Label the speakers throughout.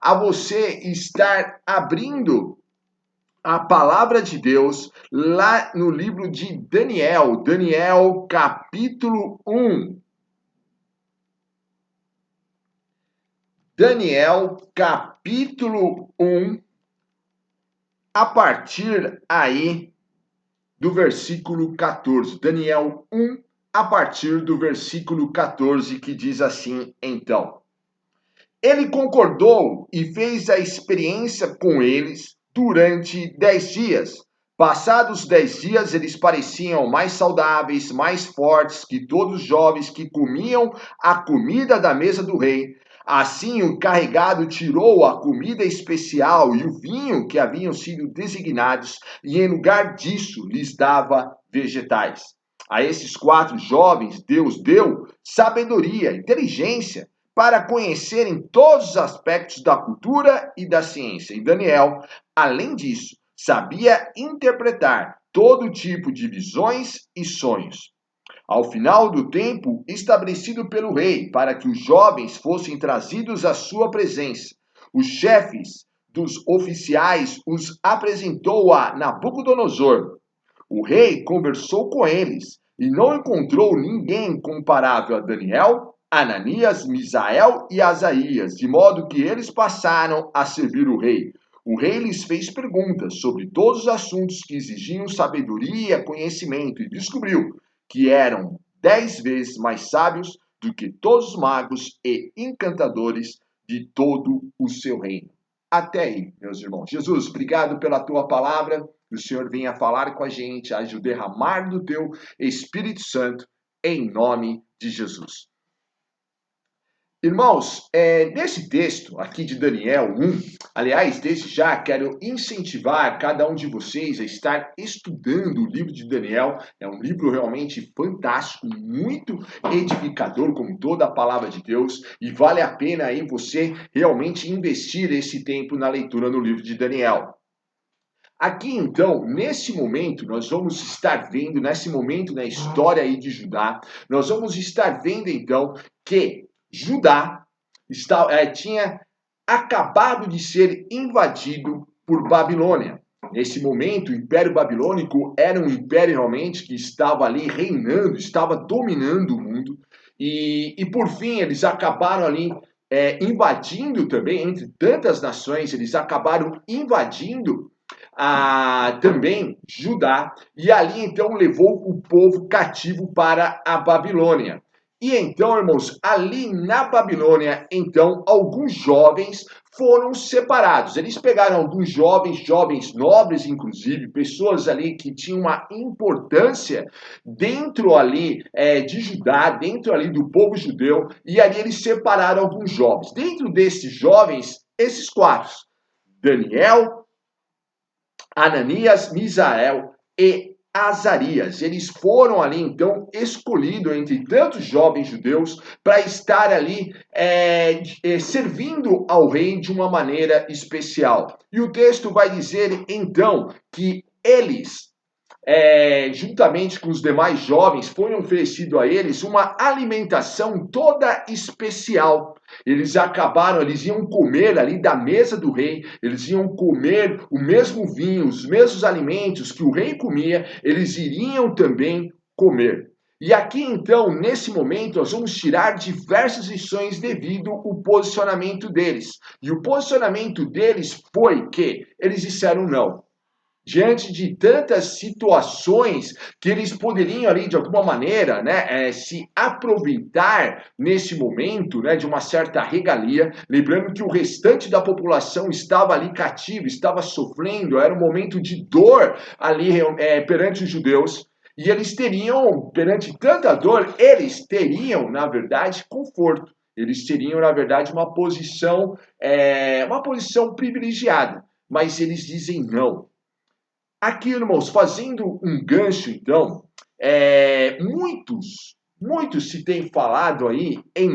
Speaker 1: a você estar abrindo a palavra de Deus lá no livro de Daniel, Daniel capítulo 1. Daniel capítulo 1, a partir aí do versículo 14. Daniel 1, a partir do versículo 14, que diz assim, então. Ele concordou e fez a experiência com eles durante 10 dias. Passados 10 dias, eles pareciam mais saudáveis, mais fortes que todos os jovens que comiam a comida da mesa do rei. Assim, o carregado tirou a comida especial e o vinho que haviam sido designados, e em lugar disso lhes dava vegetais. A esses 4 jovens, Deus deu sabedoria, inteligência, para conhecerem todos os aspectos da cultura e da ciência. E Daniel, além disso, sabia interpretar todo tipo de visões e sonhos. Ao final do tempo estabelecido pelo rei, para que os jovens fossem trazidos à sua presença, os chefes dos oficiais os apresentou a Nabucodonosor. O rei conversou com eles e não encontrou ninguém comparável a Daniel, Ananias, Misael e Asaías, de modo que eles passaram a servir o rei. O rei lhes fez perguntas sobre todos os assuntos que exigiam sabedoria e conhecimento e descobriu que eram 10 vezes mais sábios do que todos os magos e encantadores de todo o seu reino. Até aí, meus irmãos. Jesus, obrigado pela tua palavra. Que o Senhor venha falar com a gente, haja o derramar do teu Espírito Santo, em nome de Jesus. Irmãos, nesse texto aqui de Daniel 1, aliás, desde já quero incentivar cada um de vocês a estar estudando o livro de Daniel. É um livro realmente fantástico, muito edificador, como toda a palavra de Deus, e vale a pena aí você realmente investir esse tempo na leitura no livro de Daniel. Aqui, então, nesse momento, nós vamos estar vendo, nesse momento na história aí de Judá, nós vamos estar vendo, então, que Judá tinha acabado de ser invadido por Babilônia. Nesse momento, o Império Babilônico era um império realmente que estava ali reinando, estava dominando o mundo, e por fim, eles acabaram ali invadindo também, entre tantas nações, eles acabaram invadindo também Judá, e ali então levou o povo cativo para a Babilônia. E então, irmãos, ali na Babilônia, então, alguns jovens foram separados. Eles pegaram alguns jovens nobres, inclusive, pessoas ali que tinham uma importância dentro ali de Judá, dentro ali do povo judeu, e ali eles separaram alguns jovens. Dentro desses jovens, esses 4, Daniel, Ananias, Misael e Azarias. Eles foram ali, então, escolhidos entre tantos jovens judeus para estar ali servindo ao rei de uma maneira especial. E o texto vai dizer, então, que eles, juntamente com os demais jovens, foi oferecido a eles uma alimentação toda especial. Eles iam comer ali da mesa do rei, eles iam comer o mesmo vinho, os mesmos alimentos que o rei comia, eles iriam também comer. E aqui, então, nesse momento, nós vamos tirar diversas lições devido ao posicionamento deles. E o posicionamento deles foi que eles disseram não. Diante de tantas situações que eles poderiam ali, de alguma maneira, se aproveitar nesse momento, de uma certa regalia, lembrando que o restante da população estava ali cativo, estava sofrendo, era um momento de dor ali perante os judeus, e eles teriam, perante tanta dor, eles teriam, na verdade, conforto. Eles teriam, na verdade, uma posição privilegiada, mas eles dizem não. Aqui, irmãos, fazendo um gancho, então, muitos se tem falado aí em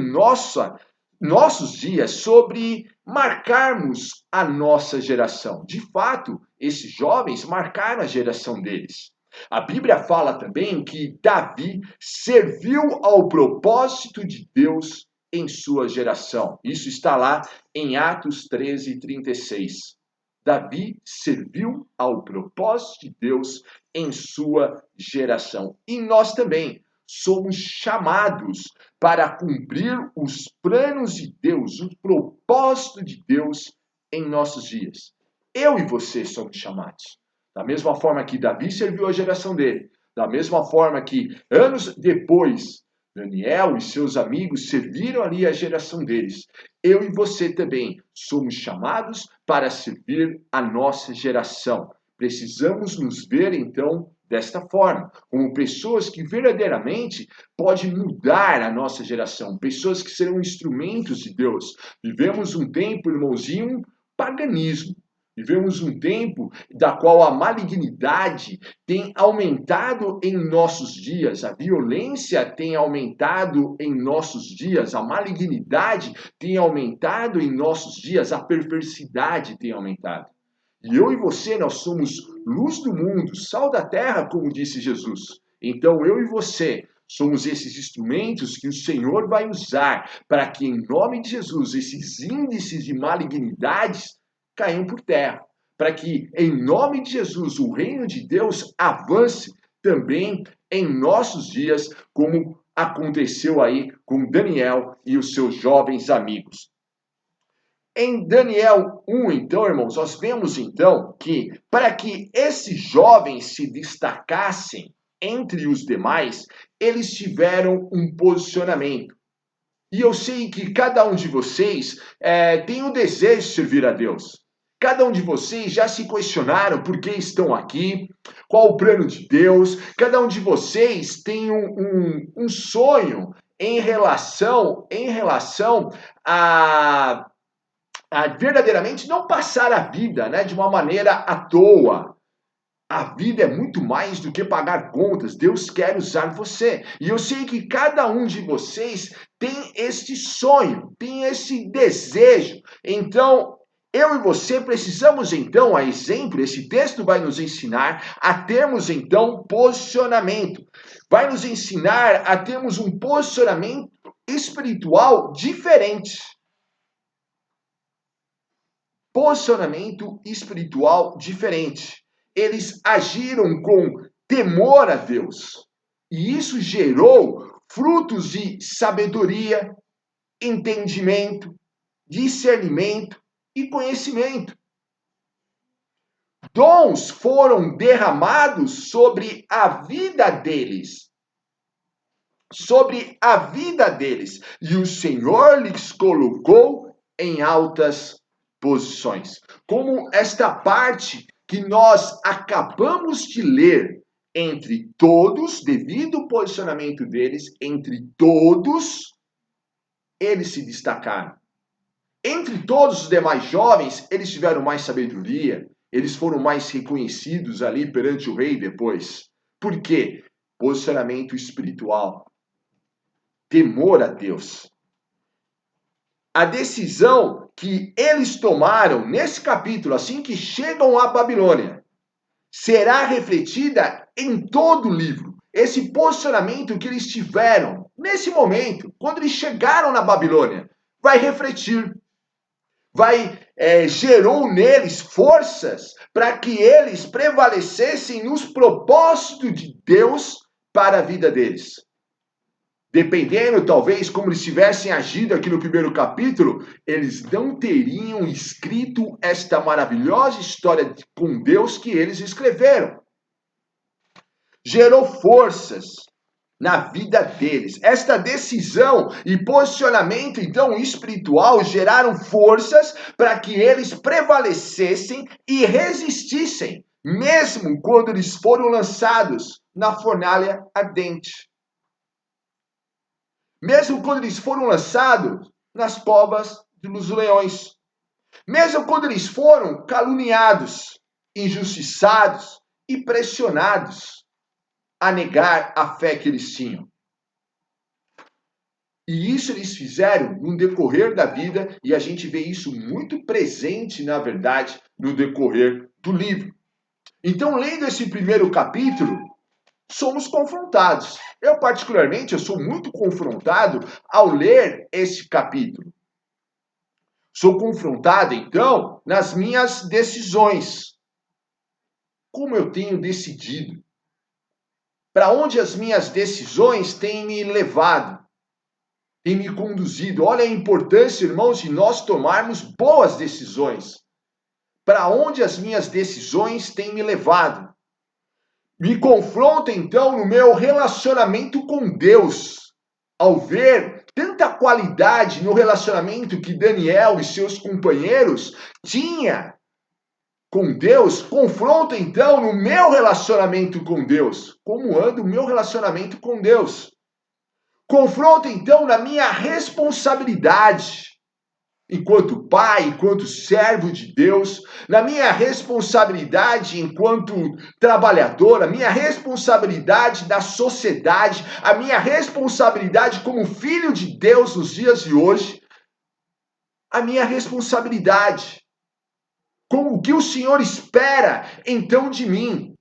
Speaker 1: nossos dias sobre marcarmos a nossa geração. De fato, esses jovens marcaram a geração deles. A Bíblia fala também que Davi serviu ao propósito de Deus em sua geração. Isso está lá em Atos 13:36. Davi serviu ao propósito de Deus em sua geração. E nós também somos chamados para cumprir os planos de Deus, o propósito de Deus em nossos dias. Eu e você somos chamados. Da mesma forma que Davi serviu a geração dele, da mesma forma que anos depois Daniel e seus amigos serviram ali a geração deles. Eu e você também somos chamados para servir a nossa geração. Precisamos nos ver, então, desta forma, como pessoas que verdadeiramente podem mudar a nossa geração, pessoas que serão instrumentos de Deus. Vivemos um tempo, irmãozinho, paganismo. Vivemos um tempo da qual a malignidade tem aumentado em nossos dias, a violência tem aumentado em nossos dias, a malignidade tem aumentado em nossos dias, a perversidade tem aumentado. E eu e você, nós somos luz do mundo, sal da terra, como disse Jesus. Então eu e você somos esses instrumentos que o Senhor vai usar para que, em nome de Jesus, esses índices de malignidades caiam por terra, para que, em nome de Jesus, o reino de Deus avance também em nossos dias, como aconteceu aí com Daniel e os seus jovens amigos. Em Daniel 1, então, irmãos, nós vemos então que para que esses jovens se destacassem entre os demais, eles tiveram um posicionamento. E eu sei que cada um de vocês tem o desejo de servir a Deus. Cada um de vocês já se questionaram por que estão aqui, qual o plano de Deus. Cada um de vocês tem um sonho em relação a verdadeiramente não passar a vida, né, de uma maneira à toa. A vida é muito mais do que pagar contas. Deus quer usar você. E eu sei que cada um de vocês tem este sonho, tem esse desejo. Então, eu e você precisamos, então, a exemplo, esse texto vai nos ensinar a termos, então, posicionamento. Vai nos ensinar a termos um posicionamento espiritual diferente. Posicionamento espiritual diferente. Eles agiram com temor a Deus. E isso gerou frutos de sabedoria, entendimento, discernimento e conhecimento. Dons foram derramados sobre a vida deles. Sobre a vida deles. E o Senhor lhes colocou em altas posições. Como esta parte que nós acabamos de ler, entre todos, devido ao posicionamento deles, entre todos, eles se destacaram. Entre todos os demais jovens, eles tiveram mais sabedoria, eles foram mais reconhecidos ali perante o rei depois. Por quê? Posicionamento espiritual, temor a Deus. A decisão que eles tomaram nesse capítulo, assim que chegam à Babilônia, será refletida em todo o livro. Esse posicionamento que eles tiveram nesse momento, quando eles chegaram na Babilônia, vai refletir. Gerou neles forças para que eles prevalecessem nos propósitos de Deus para a vida deles. Dependendo, talvez, como eles tivessem agido aqui no primeiro capítulo, eles não teriam escrito esta maravilhosa história com Deus que eles escreveram. Gerou forças na vida deles. Esta decisão e posicionamento, então, espiritual, geraram forças para que eles prevalecessem e resistissem, mesmo quando eles foram lançados na fornalha ardente. Mesmo quando eles foram lançados nas covas dos leões. Mesmo quando eles foram caluniados, injustiçados e pressionados a negar a fé que eles tinham. E isso eles fizeram no decorrer da vida, e a gente vê isso muito presente, na verdade, no decorrer do livro. Então, lendo esse primeiro capítulo, somos confrontados. Eu, particularmente, eu sou muito confrontado ao ler este capítulo. Sou confrontado, então, nas minhas decisões. Como eu tenho decidido? Para onde as minhas decisões têm me levado? Têm me conduzido? Olha a importância, irmãos, de nós tomarmos boas decisões. Para onde as minhas decisões têm me levado? Me confronta, então, no meu relacionamento com Deus. Ao ver tanta qualidade no relacionamento que Daniel e seus companheiros tinha com Deus, confronta então no meu relacionamento com Deus. Como anda o meu relacionamento com Deus? Confronta então na minha responsabilidade enquanto pai, enquanto servo de Deus, na minha responsabilidade enquanto trabalhador, a minha responsabilidade na sociedade, a minha responsabilidade como filho de Deus nos dias de hoje, a minha responsabilidade com o que o Senhor espera então de mim.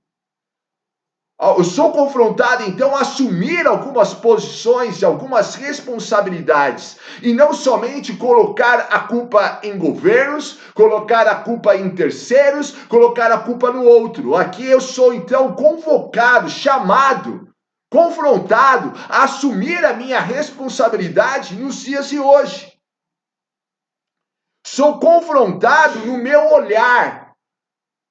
Speaker 1: Eu sou confrontado, então, a assumir algumas posições e algumas responsabilidades. E não somente colocar a culpa em governos, colocar a culpa em terceiros, colocar a culpa no outro. Aqui eu sou, então, convocado, chamado, confrontado a assumir a minha responsabilidade nos dias de hoje. Sou confrontado no meu olhar.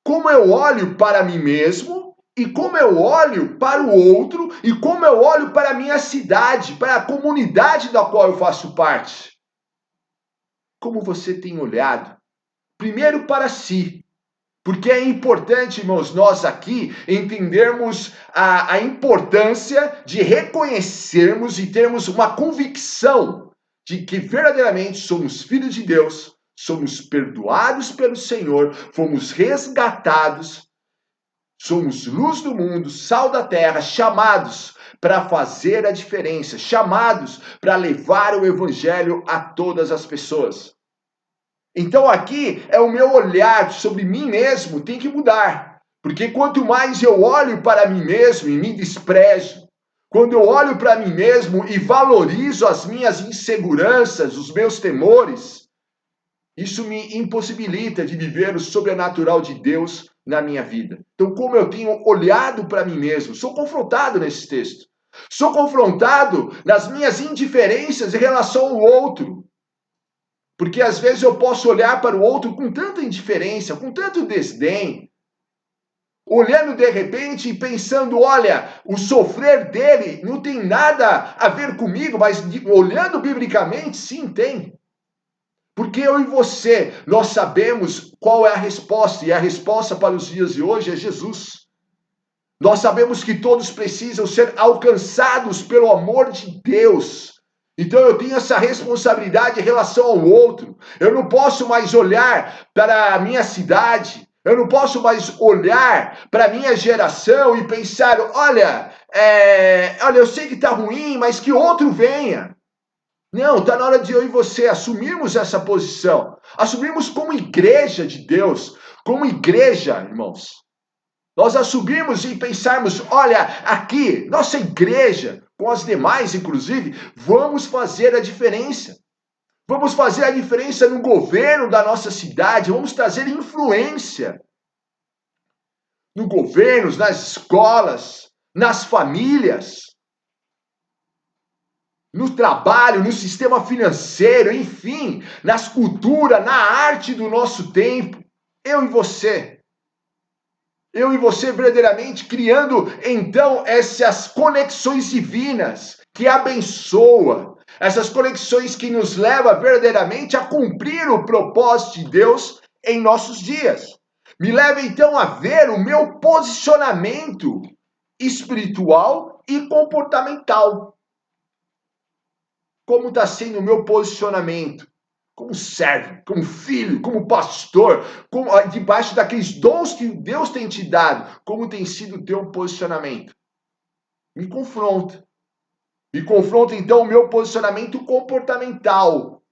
Speaker 1: Como eu olho para mim mesmo, e como eu olho para o outro, e como eu olho para a minha cidade, para a comunidade da qual eu faço parte. Como você tem olhado? Primeiro para si, porque é importante, irmãos, nós aqui entendermos a importância de reconhecermos e termos uma convicção de que verdadeiramente somos filhos de Deus, somos perdoados pelo Senhor, fomos resgatados, somos luz do mundo, sal da terra, chamados para fazer a diferença, chamados para levar o evangelho a todas as pessoas. Então aqui é o meu olhar sobre mim mesmo tem que mudar. Porque quanto mais eu olho para mim mesmo e me desprezo, quando eu olho para mim mesmo e valorizo as minhas inseguranças, os meus temores, isso me impossibilita de viver o sobrenatural de Deus na minha vida. Então, como eu tenho olhado para mim mesmo, sou confrontado nesse texto. Sou confrontado nas minhas indiferenças em relação ao outro. Porque às vezes eu posso olhar para o outro com tanta indiferença, com tanto desdém, olhando de repente e pensando, olha, o sofrer dele não tem nada a ver comigo, mas olhando biblicamente, sim, tem. Porque eu e você, nós sabemos qual é a resposta, e a resposta para os dias de hoje é Jesus. Nós sabemos que todos precisam ser alcançados pelo amor de Deus. Então eu tenho essa responsabilidade em relação ao outro. Eu não posso mais olhar para a minha cidade, eu não posso mais olhar para a minha geração e pensar, olha, eu sei que está ruim, mas que outro venha. Não, está na hora de eu e você assumirmos essa posição. Assumirmos como igreja de Deus, como igreja, irmãos. Nós assumirmos e pensarmos, olha, aqui, nossa igreja, com as demais, inclusive, vamos fazer a diferença. Vamos fazer a diferença no governo da nossa cidade, vamos trazer influência no governo, nas escolas, nas famílias, no trabalho, no sistema financeiro, enfim, nas culturas, na arte do nosso tempo. Eu e você. Eu e você verdadeiramente criando, então, essas conexões divinas que abençoam, essas conexões que nos levam verdadeiramente a cumprir o propósito de Deus em nossos dias. Me leva, então, a ver o meu posicionamento espiritual e comportamental. Como está sendo o meu posicionamento como servo, como filho, como pastor, debaixo daqueles dons que Deus tem te dado, como tem sido o teu posicionamento? Me confronta. Me confronta, então, o meu posicionamento comportamental.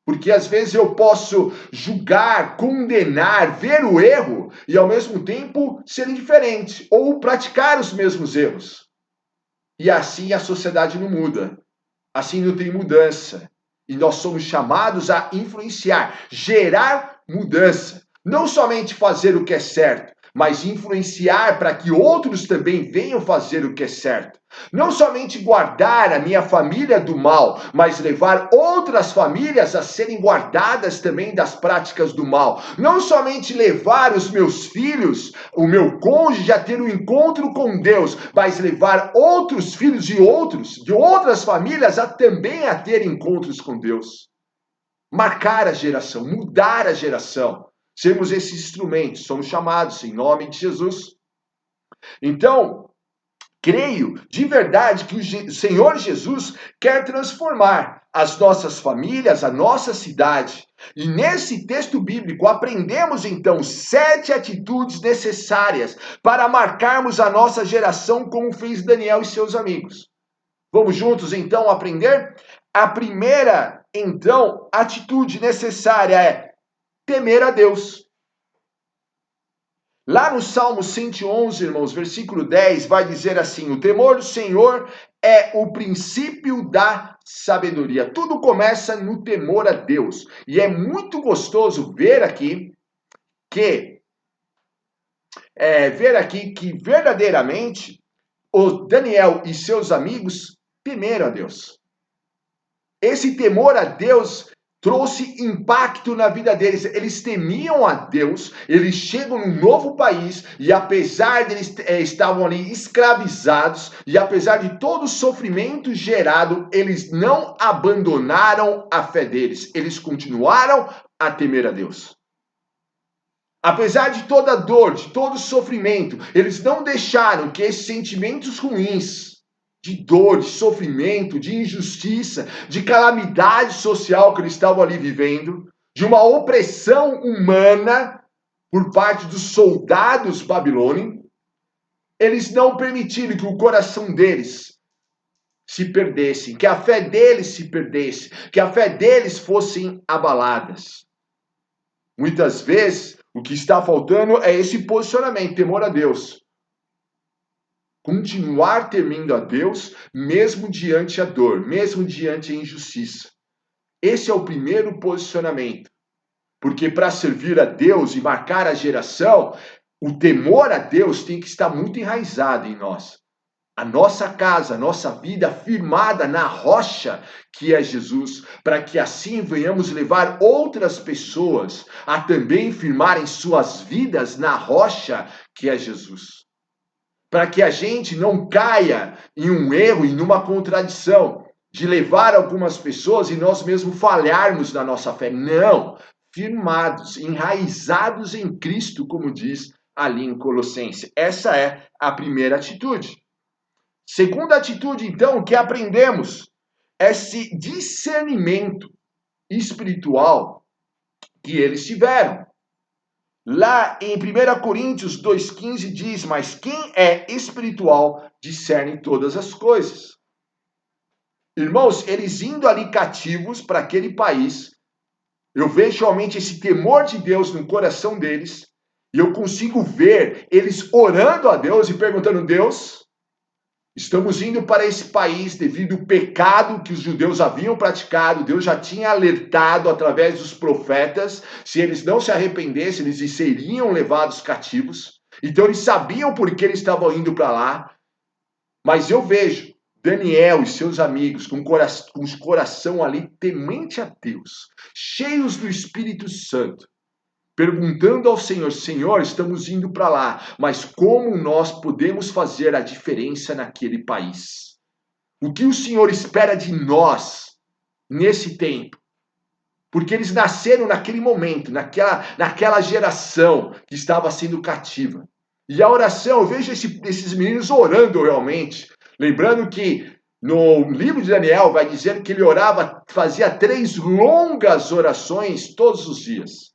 Speaker 1: Porque às vezes eu posso julgar, condenar, ver o erro e ao mesmo tempo ser indiferente ou praticar os mesmos erros. E assim a sociedade não muda. Assim não tem mudança. E nós somos chamados a influenciar, gerar mudança. Não somente fazer o que é certo, mas influenciar para que outros também venham fazer o que é certo. Não somente guardar a minha família do mal, mas levar outras famílias a serem guardadas também das práticas do mal. Não somente levar os meus filhos, o meu cônjuge a ter um encontro com Deus, mas levar outros filhos de outras famílias a também a ter encontros com Deus. Marcar a geração, mudar a geração. Sermos esses instrumentos, somos chamados em nome de Jesus. Então, creio de verdade que o Senhor Jesus quer transformar as nossas famílias, a nossa cidade. E nesse texto bíblico aprendemos então 7 atitudes necessárias para marcarmos a nossa geração como fez Daniel e seus amigos. Vamos juntos então aprender? A primeira, então, atitude necessária é temer a Deus. Lá no Salmo 111, irmãos, versículo 10, vai dizer assim: o temor do Senhor é o princípio da sabedoria. Tudo começa no temor a Deus. E é muito gostoso ver aqui que verdadeiramente o Daniel e seus amigos temeram a Deus. Esse temor a Deus trouxe impacto na vida deles. Eles temiam a Deus, eles chegam num novo país e apesar de eles estavam ali escravizados e apesar de todo o sofrimento gerado, eles não abandonaram a fé deles. Eles continuaram a temer a Deus. Apesar de toda a dor, de todo o sofrimento, eles não deixaram que esses sentimentos ruins de dor, de sofrimento, de injustiça, de calamidade social que eles estavam ali vivendo, de uma opressão humana por parte dos soldados babilônicos, eles não permitiram que o coração deles se perdesse, que a fé deles se perdesse, que a fé deles fossem abaladas. Muitas vezes, o que está faltando é esse posicionamento, temor a Deus. Continuar temendo a Deus, mesmo diante a dor, mesmo diante a injustiça. Esse é o primeiro posicionamento. Porque para servir a Deus e marcar a geração, o temor a Deus tem que estar muito enraizado em nós. A nossa casa, a nossa vida firmada na rocha que é Jesus, para que assim venhamos levar outras pessoas a também firmarem suas vidas na rocha que é Jesus. Para que a gente não caia em um erro, em uma contradição, de levar algumas pessoas e nós mesmos falharmos na nossa fé. Não, firmados, enraizados em Cristo, como diz ali em Colossenses. Essa é a primeira atitude. Segunda atitude, então, que aprendemos, é esse discernimento espiritual que eles tiveram. Lá em 1 Coríntios 2,15 diz, mas quem é espiritual discerne todas as coisas. Irmãos, eles indo ali cativos para aquele país, eu vejo realmente esse temor de Deus no coração deles, e eu consigo ver eles orando a Deus e perguntando, Deus, estamos indo para esse país devido ao pecado que os judeus haviam praticado. Deus já tinha alertado através dos profetas, se eles não se arrependessem, eles seriam levados cativos. Então eles sabiam por que eles estavam indo para lá. Mas eu vejo Daniel e seus amigos com o coração ali temente a Deus, cheios do Espírito Santo, perguntando ao Senhor, Senhor, estamos indo para lá, mas como nós podemos fazer a diferença naquele país? O que o Senhor espera de nós nesse tempo? Porque eles nasceram naquele momento, naquela geração que estava sendo cativa. E a oração, eu vejo esses meninos orando realmente, lembrando que no livro de Daniel vai dizer que ele orava, fazia 3 longas orações todos os dias.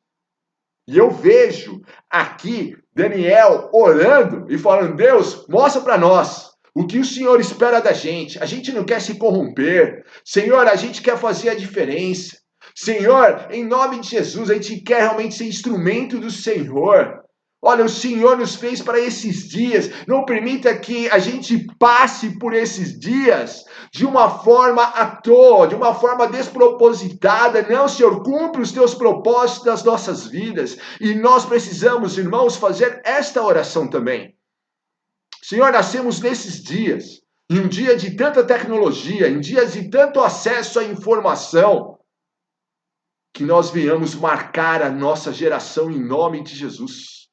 Speaker 1: E eu vejo aqui Daniel orando e falando, Deus, mostra para nós o que o Senhor espera da gente. A gente não quer se corromper. Senhor, a gente quer fazer a diferença. Senhor, em nome de Jesus, a gente quer realmente ser instrumento do Senhor. Olha, o Senhor nos fez para esses dias. Não permita que a gente passe por esses dias de uma forma à toa, de uma forma despropositada. Não, Senhor, cumpre os teus propósitos das nossas vidas. E nós precisamos, irmãos, fazer esta oração também. Senhor, nascemos nesses dias, em um dia de tanta tecnologia, em dias de tanto acesso à informação, que nós venhamos marcar a nossa geração em nome de Jesus.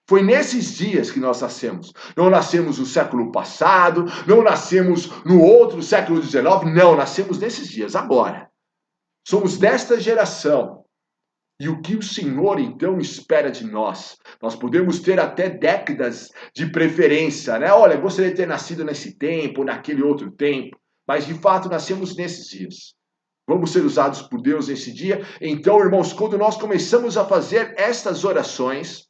Speaker 1: Foi nesses dias que nós nascemos. Não nascemos no século passado, não nascemos no outro século XIX, não, nascemos nesses dias, agora. Somos desta geração. E o que o Senhor então espera de nós? Nós podemos ter até décadas de preferência, né? Olha, gostaria de ter nascido nesse tempo, naquele outro tempo, mas de fato nascemos nesses dias. Vamos ser usados por Deus nesse dia. Então, irmãos, quando nós começamos a fazer estas orações,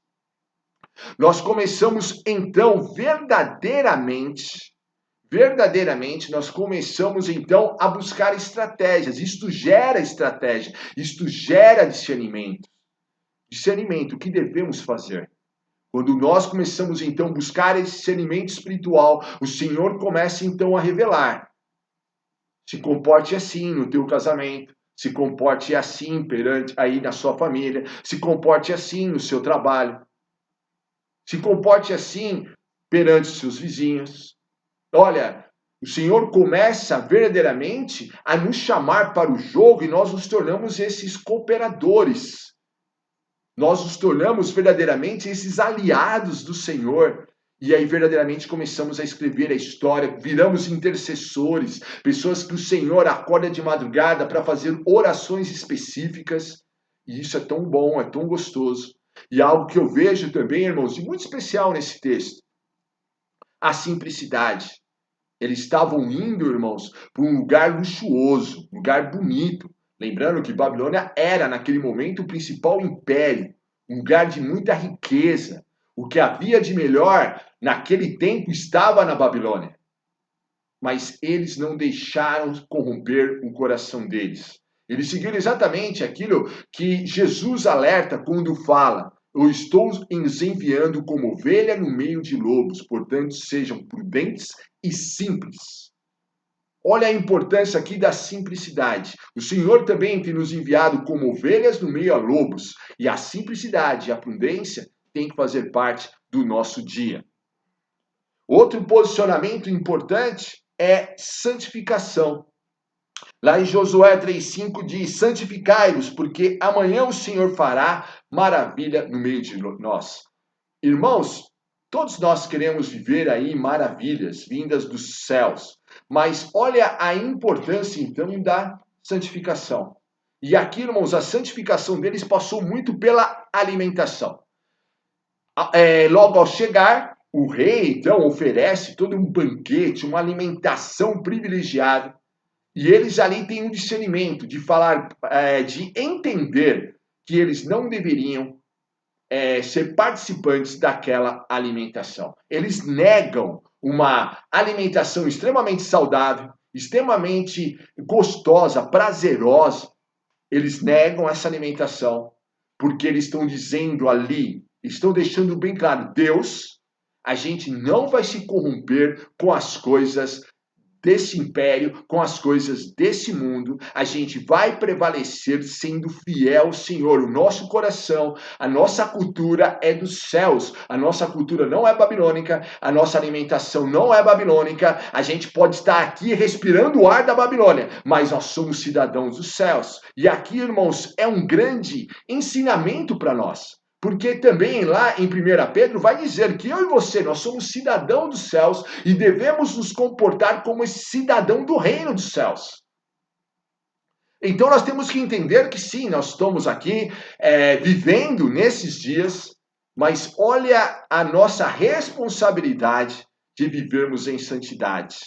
Speaker 1: nós começamos então verdadeiramente, nós começamos então a buscar estratégias. Isto gera estratégia, isto gera discernimento. Discernimento, o que devemos fazer? Quando nós começamos então a buscar esse discernimento espiritual, o Senhor começa então a revelar. Se comporte assim no teu casamento, se comporte assim perante aí na sua família, se comporte assim no seu trabalho. Se comporte assim perante os seus vizinhos. Olha, o Senhor começa verdadeiramente a nos chamar para o jogo e nós nos tornamos esses cooperadores. Nós nos tornamos verdadeiramente esses aliados do Senhor. E aí verdadeiramente começamos a escrever a história, viramos intercessores, pessoas que o Senhor acorda de madrugada para fazer orações específicas. E isso é tão bom, é tão gostoso. E algo que eu vejo também, irmãos, de muito especial nesse texto, a simplicidade. Eles estavam indo, irmãos, para um lugar luxuoso, um lugar bonito. Lembrando que Babilônia era, naquele momento, o principal império, um lugar de muita riqueza. O que havia de melhor naquele tempo estava na Babilônia. Mas eles não deixaram corromper o coração deles. Eles seguiram exatamente aquilo que Jesus alerta quando fala: eu estou os enviando como ovelha no meio de lobos, portanto sejam prudentes e simples. Olha a importância aqui da simplicidade. O Senhor também tem nos enviado como ovelhas no meio a lobos. E a simplicidade e a prudência têm que fazer parte do nosso dia. Outro posicionamento importante é santificação. Lá em Josué 3,5 diz: santificai-vos, porque amanhã o Senhor fará maravilha no meio de nós. Irmãos, todos nós queremos viver aí maravilhas vindas dos céus. Mas olha a importância então da santificação. E aqui, irmãos, a santificação deles passou muito pela alimentação. Logo ao chegar, o rei então oferece todo um banquete, uma alimentação privilegiada. E eles ali têm um discernimento de falar, de entender que eles não deveriam ser participantes daquela alimentação. Eles negam uma alimentação extremamente saudável, extremamente gostosa, prazerosa. Eles negam essa alimentação porque eles estão dizendo ali, estão deixando bem claro: Deus, a gente não vai se corromper com as coisas desse império, com as coisas desse mundo. A gente vai prevalecer sendo fiel ao Senhor. O nosso coração, a nossa cultura é dos céus. A nossa cultura não é babilônica, a nossa alimentação não é babilônica. A gente pode estar aqui respirando o ar da Babilônia, mas nós somos cidadãos dos céus. E aqui, irmãos, é um grande ensinamento para nós. Porque também lá em 1 Pedro vai dizer que eu e você, nós somos cidadão dos céus e devemos nos comportar como esse cidadão do reino dos céus. Então nós temos que entender que sim, nós estamos aqui vivendo nesses dias, mas olha a nossa responsabilidade de vivermos em santidade.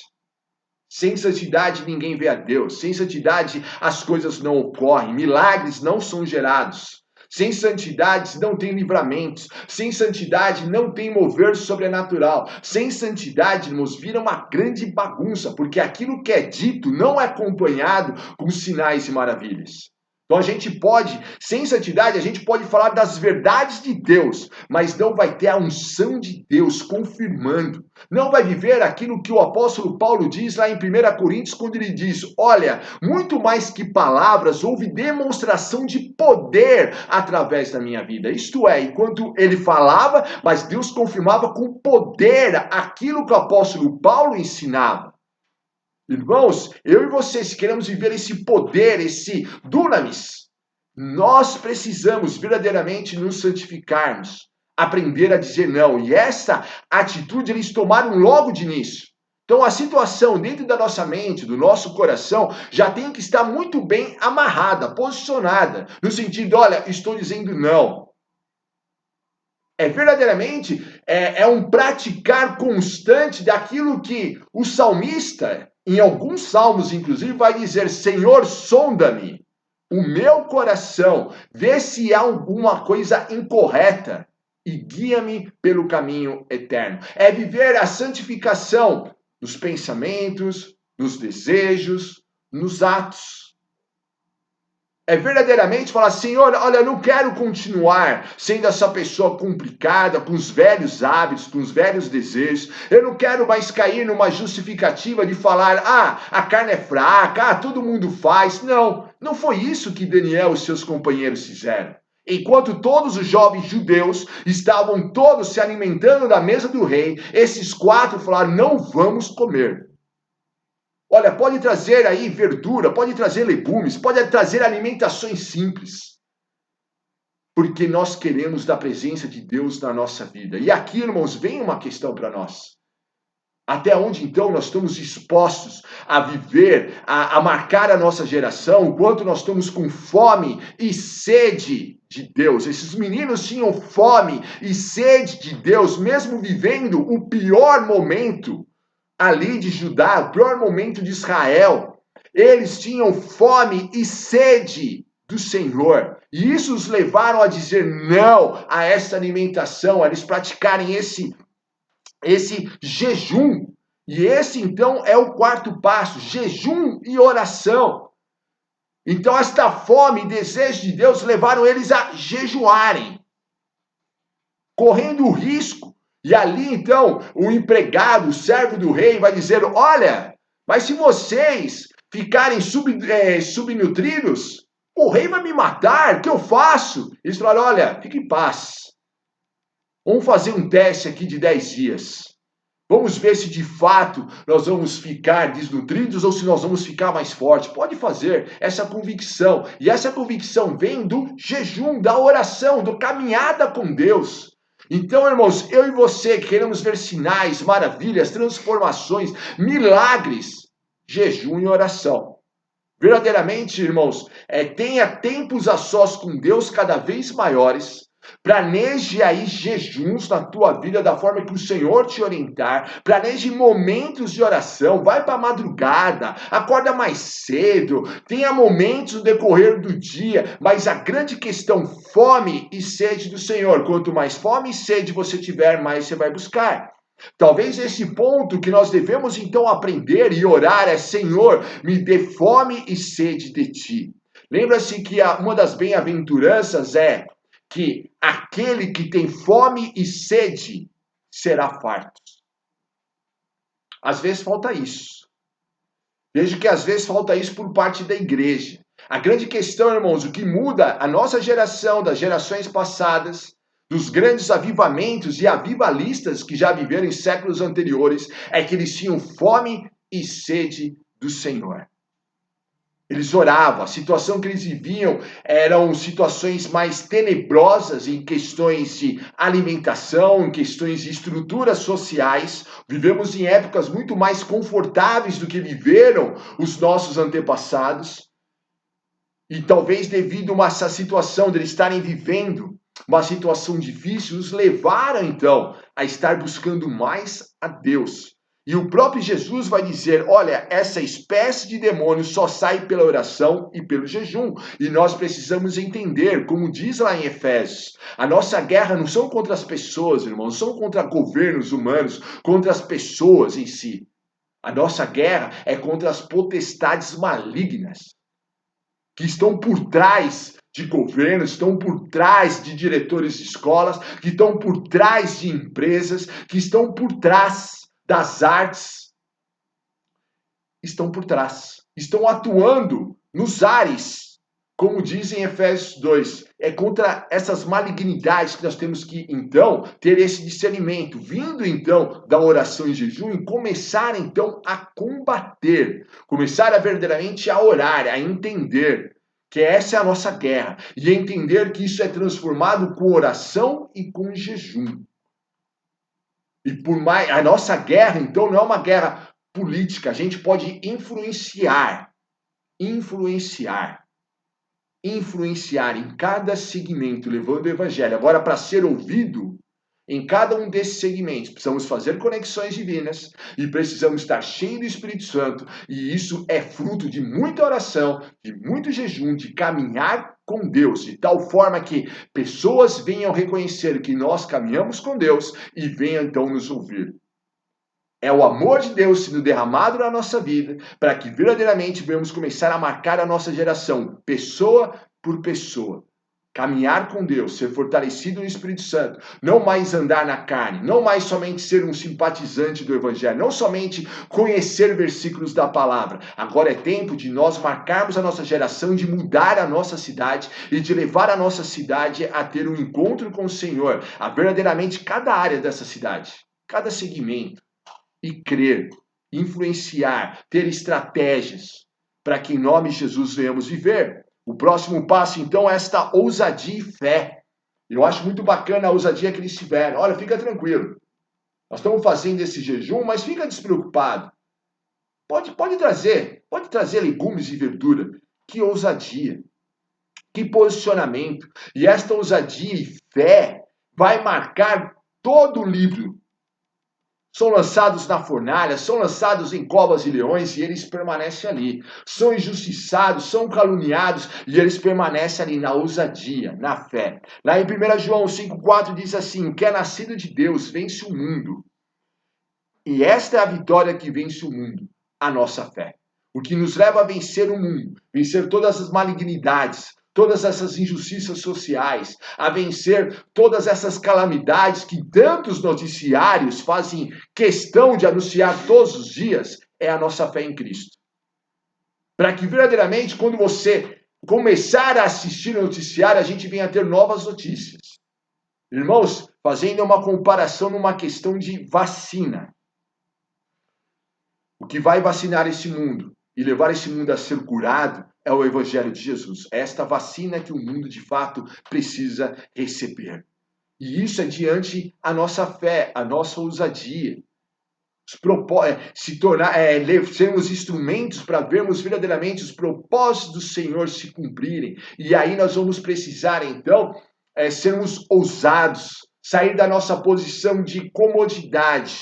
Speaker 1: Sem santidade ninguém vê a Deus, sem santidade as coisas não ocorrem, milagres não são gerados. Sem santidade não tem livramentos. Sem santidade não tem mover sobrenatural. Sem santidade, irmãos, vira uma grande bagunça, porque aquilo que é dito não é acompanhado com sinais e maravilhas. Então a gente pode, sem santidade, a gente pode falar das verdades de Deus, mas não vai ter a unção de Deus confirmando. Não vai viver aquilo que o apóstolo Paulo diz lá em 1 Coríntios, quando ele diz: olha, muito mais que palavras, houve demonstração de poder através da minha vida. Isto é, enquanto ele falava, mas Deus confirmava com poder aquilo que o apóstolo Paulo ensinava. Irmãos, eu e vocês, se queremos viver esse poder, esse dunamis, nós precisamos verdadeiramente nos santificarmos, aprender a dizer não. E essa atitude eles tomaram logo de início. Então a situação dentro da nossa mente, do nosso coração, já tem que estar muito bem amarrada, posicionada, no sentido, olha, estou dizendo não. Verdadeiramente um praticar constante daquilo que o salmista, em alguns salmos inclusive, vai dizer: Senhor, sonda-me o meu coração, vê se há alguma coisa incorreta e guia-me pelo caminho eterno. É viver a santificação nos pensamentos, nos desejos, nos atos. É verdadeiramente falar: Senhor, olha, eu não quero continuar sendo essa pessoa complicada, com os velhos hábitos, com os velhos desejos. Eu não quero mais cair numa justificativa de falar: a carne é fraca, todo mundo faz. Não, não foi isso que Daniel e seus companheiros fizeram. Enquanto todos os jovens judeus estavam todos se alimentando da mesa do rei, esses 4 falaram: não vamos comer. Olha, pode trazer aí verdura, pode trazer legumes, pode trazer alimentações simples. Porque nós queremos da presença de Deus na nossa vida. E aqui, irmãos, vem uma questão para nós. Até onde, então, nós estamos dispostos a viver, a marcar a nossa geração, o quanto nós estamos com fome e sede de Deus. Esses meninos tinham fome e sede de Deus, mesmo vivendo o pior momento ali de Judá, o pior momento de Israel. Eles tinham fome e sede do Senhor. E isso os levaram a dizer não a essa alimentação, a eles praticarem esse jejum. E esse, então, é o 4º passo: jejum e oração. Então, esta fome e desejo de Deus levaram eles a jejuarem, correndo o risco. E ali, então, o empregado, o servo do rei, vai dizer: olha, mas se vocês ficarem subnutridos, o rei vai me matar, o que eu faço? Eles falaram: olha, fique em paz. Vamos fazer um teste aqui de 10 dias. Vamos ver se de fato nós vamos ficar desnutridos ou se nós vamos ficar mais fortes. Pode fazer essa convicção. E essa convicção vem do jejum, da oração, da caminhada com Deus. Então, irmãos, eu e você que queremos ver sinais, maravilhas, transformações, milagres, jejum e oração. Verdadeiramente, irmãos, tenha tempos a sós com Deus cada vez maiores. Planeje aí jejuns na tua vida da forma que o Senhor te orientar. Planeje momentos de oração. Vai para a madrugada, acorda mais cedo. Tenha momentos no decorrer do dia. Mas a grande questão, fome e sede do Senhor. Quanto mais fome e sede você tiver, mais você vai buscar. Talvez esse ponto que nós devemos então aprender e orar é: Senhor, me dê fome e sede de ti. Lembra-se que uma das bem-aventuranças é que aquele que tem fome e sede será farto. Às vezes falta isso. Vejo que às vezes falta isso por parte da igreja. A grande questão, irmãos, o que muda a nossa geração das gerações passadas, dos grandes avivamentos e avivalistas que já viveram em séculos anteriores, é que eles tinham fome e sede do Senhor. Eles oravam, a situação que eles viviam eram situações mais tenebrosas em questões de alimentação, em questões de estruturas sociais. Vivemos em épocas muito mais confortáveis do que viveram os nossos antepassados. E talvez devido a essa situação de eles estarem vivendo uma situação difícil, os levaram então a estar buscando mais a Deus. E o próprio Jesus vai dizer: olha, essa espécie de demônio só sai pela oração e pelo jejum. E nós precisamos entender, como diz lá em Efésios, a nossa guerra não são contra as pessoas, irmãos, não são contra governos humanos, contra as pessoas em si. A nossa guerra é contra as potestades malignas. que estão por trás de governos, estão por trás de diretores de escolas, que estão por trás de empresas, que estão por trás das artes, estão por trás, estão atuando nos ares, como diz em Efésios 2. É contra essas malignidades que nós temos que, então, ter esse discernimento, vindo, então, da oração e jejum, e começar, então, a combater, começar a verdadeiramente a orar, a entender que essa é a nossa guerra, e entender que isso é transformado com oração e com jejum. E por mais, a nossa guerra, então, não é uma guerra política, a gente pode influenciar em cada segmento, levando o evangelho. Agora, para ser ouvido, em cada um desses segmentos, precisamos fazer conexões divinas e precisamos estar cheios do Espírito Santo. E isso é fruto de muita oração, de muito jejum, de caminhar com Deus, de tal forma que pessoas venham reconhecer que nós caminhamos com Deus e venham então nos ouvir. É o amor de Deus sendo derramado na nossa vida para que verdadeiramente venhamos começar a marcar a nossa geração, pessoa por pessoa. Caminhar com Deus, ser fortalecido no Espírito Santo, não mais andar na carne, não mais somente ser um simpatizante do Evangelho, não somente conhecer versículos da palavra. Agora é tempo de nós marcarmos a nossa geração, de mudar a nossa cidade e de levar a nossa cidade a ter um encontro com o Senhor, a verdadeiramente cada área dessa cidade, cada segmento. E crer, influenciar, ter estratégias para que em nome de Jesus venhamos viver. O próximo passo, então, é esta ousadia e fé. Eu acho muito bacana a ousadia que eles tiveram. Olha, fica tranquilo. Nós estamos fazendo esse jejum, mas fica despreocupado. Pode trazer legumes e verdura. Que ousadia, que posicionamento. E esta ousadia e fé vai marcar todo o livro. São lançados na fornalha, são lançados em covas e leões e eles permanecem ali. São injustiçados, são caluniados e eles permanecem ali na ousadia, na fé. Lá em 1 João 5,4 diz assim: o que é nascido de Deus vence o mundo. E esta é a vitória que vence o mundo, a nossa fé. O que nos leva a vencer o mundo, vencer todas as malignidades, todas essas injustiças sociais, a vencer todas essas calamidades que tantos noticiários fazem questão de anunciar todos os dias, é a nossa fé em Cristo. Para que verdadeiramente, quando você começar a assistir o noticiário, a gente venha a ter novas notícias. Irmãos, fazendo uma comparação numa questão de vacina. O que vai vacinar esse mundo e levar esse mundo a ser curado é o Evangelho de Jesus. É esta vacina que o mundo, de fato, precisa receber. E isso é diante a nossa fé, a nossa ousadia. Sermos instrumentos para vermos verdadeiramente os propósitos do Senhor se cumprirem. E aí nós vamos precisar, então, sermos ousados, sair da nossa posição de comodidade.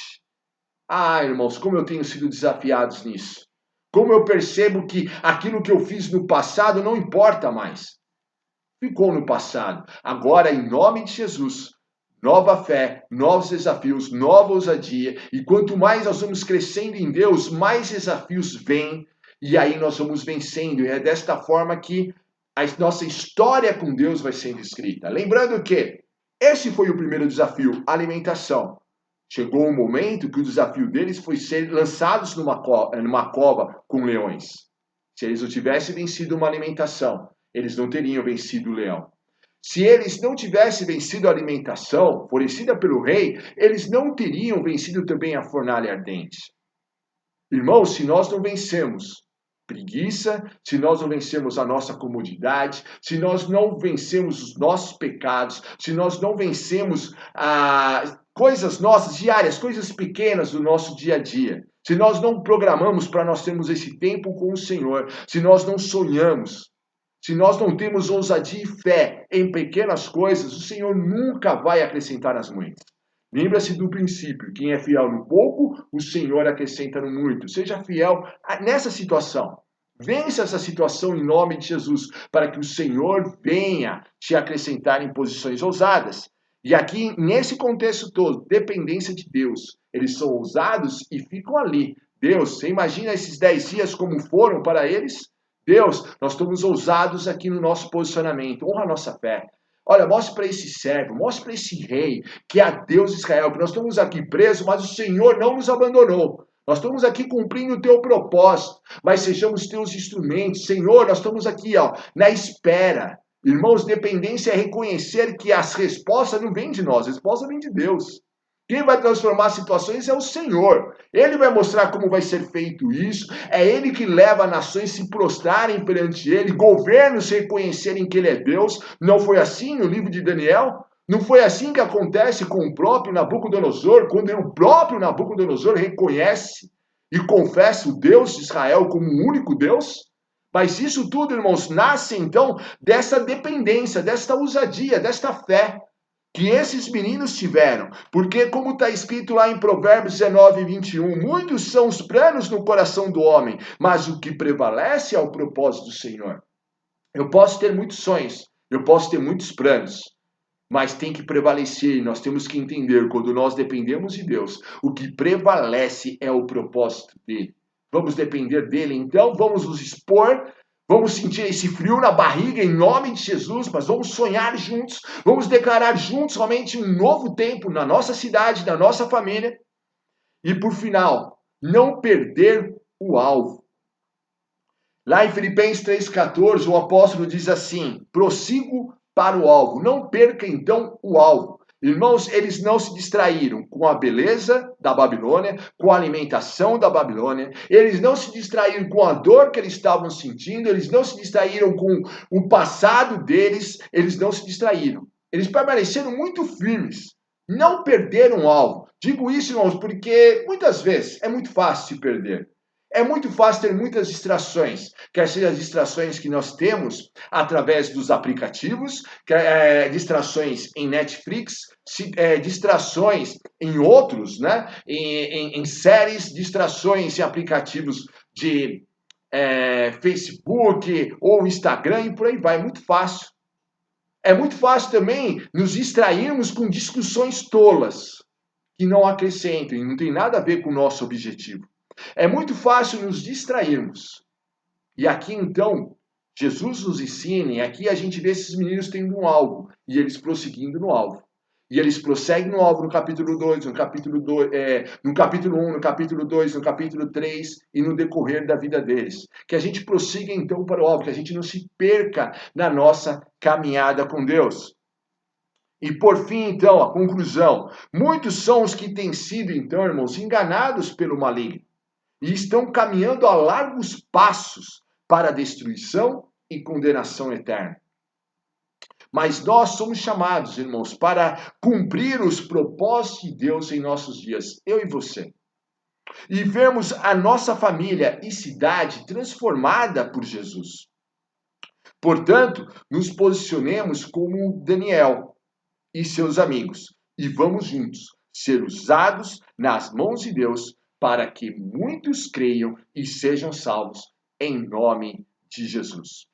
Speaker 1: Ah, irmãos, como eu tenho sido desafiados nisso. Como eu percebo que aquilo que eu fiz no passado não importa mais. Ficou no passado. Agora, em nome de Jesus, nova fé, novos desafios, nova ousadia. E quanto mais nós vamos crescendo em Deus, mais desafios vêm. E aí nós vamos vencendo. E é desta forma que a nossa história com Deus vai sendo escrita. Lembrando que esse foi o primeiro desafio, alimentação. Chegou um momento que o desafio deles foi ser lançados numa cova com leões. Se eles não tivessem vencido uma alimentação, eles não teriam vencido o leão. Se eles não tivessem vencido a alimentação fornecida pelo rei, eles não teriam vencido também a fornalha ardente. Irmãos, se nós não vencemos preguiça, se nós não vencemos a nossa comodidade, se nós não vencemos os nossos pecados, se nós não vencemos coisas nossas diárias, coisas pequenas do nosso dia a dia, se nós não programamos para nós termos esse tempo com o Senhor, se nós não sonhamos, se nós não temos ousadia e fé em pequenas coisas, o Senhor nunca vai acrescentar as muitas. Lembra-se do princípio, quem é fiel no pouco, o Senhor acrescenta no muito. Seja fiel nessa situação. Vence essa situação em nome de Jesus, para que o Senhor venha te acrescentar em posições ousadas. E aqui, nesse contexto todo, dependência de Deus. Eles são ousados e ficam ali. Deus, você imagina esses 10 dias como foram para eles? Deus, nós estamos ousados aqui no nosso posicionamento. Honra a nossa fé. Olha, mostre para esse servo, mostre para esse rei, que é a Deus de Israel, que nós estamos aqui presos, mas o Senhor não nos abandonou. Nós estamos aqui cumprindo o teu propósito, mas sejamos teus instrumentos. Senhor, nós estamos aqui, na espera. Irmãos, dependência é reconhecer que as respostas não vêm de nós, a resposta vem de Deus. Quem vai transformar situações é o Senhor. Ele vai mostrar como vai ser feito isso. É Ele que leva nações se prostrarem perante Ele, governos reconhecerem que Ele é Deus. Não foi assim no livro de Daniel? Não foi assim que acontece com o próprio Nabucodonosor, quando o próprio Nabucodonosor reconhece e confessa o Deus de Israel como o único Deus? Mas isso tudo, irmãos, nasce então dessa dependência, desta ousadia, desta fé que esses meninos tiveram, porque como está escrito lá em Provérbios 19, 21, muitos são os planos no coração do homem, mas o que prevalece é o propósito do Senhor. Eu posso ter muitos sonhos, eu posso ter muitos planos, mas tem que prevalecer, nós temos que entender, quando nós dependemos de Deus, o que prevalece é o propósito dele. Vamos depender dele, então vamos nos expor. Vamos sentir esse frio na barriga em nome de Jesus, mas vamos sonhar juntos, vamos declarar juntos somente um novo tempo na nossa cidade, na nossa família. E por final, não perder o alvo. Lá em Filipenses 3,14, o apóstolo diz assim: prossigo para o alvo, não perca então o alvo. Irmãos, eles não se distraíram com a beleza da Babilônia, com a alimentação da Babilônia, eles não se distraíram com a dor que eles estavam sentindo, eles não se distraíram com o passado deles, eles não se distraíram. Eles permaneceram muito firmes, não perderam o alvo. Digo isso, irmãos, porque muitas vezes é muito fácil se perder. É muito fácil ter muitas distrações, quer sejam as distrações que nós temos através dos aplicativos, distrações em Netflix, distrações em outros, né? Em séries, distrações em aplicativos de Facebook ou Instagram e por aí vai. É muito fácil. É muito fácil também nos distrairmos com discussões tolas, que não acrescentam e não tem nada a ver com o nosso objetivo. É muito fácil nos distrairmos. E aqui então, Jesus nos ensina, e aqui a gente vê esses meninos tendo um alvo, e eles prosseguindo no alvo. E eles prosseguem no alvo no capítulo 2, no capítulo 1, no capítulo 2, no capítulo 3 e no decorrer da vida deles. Que a gente prossiga então para o alvo, que a gente não se perca na nossa caminhada com Deus. E por fim, então, a conclusão. Muitos são os que têm sido, então, irmãos, enganados pelo maligno e estão caminhando a largos passos para a destruição e condenação eterna. Mas nós somos chamados, irmãos, para cumprir os propósitos de Deus em nossos dias, eu e você. E vermos a nossa família e cidade transformada por Jesus. Portanto, nos posicionemos como Daniel e seus amigos e vamos juntos ser usados nas mãos de Deus para que muitos creiam e sejam salvos em nome de Jesus.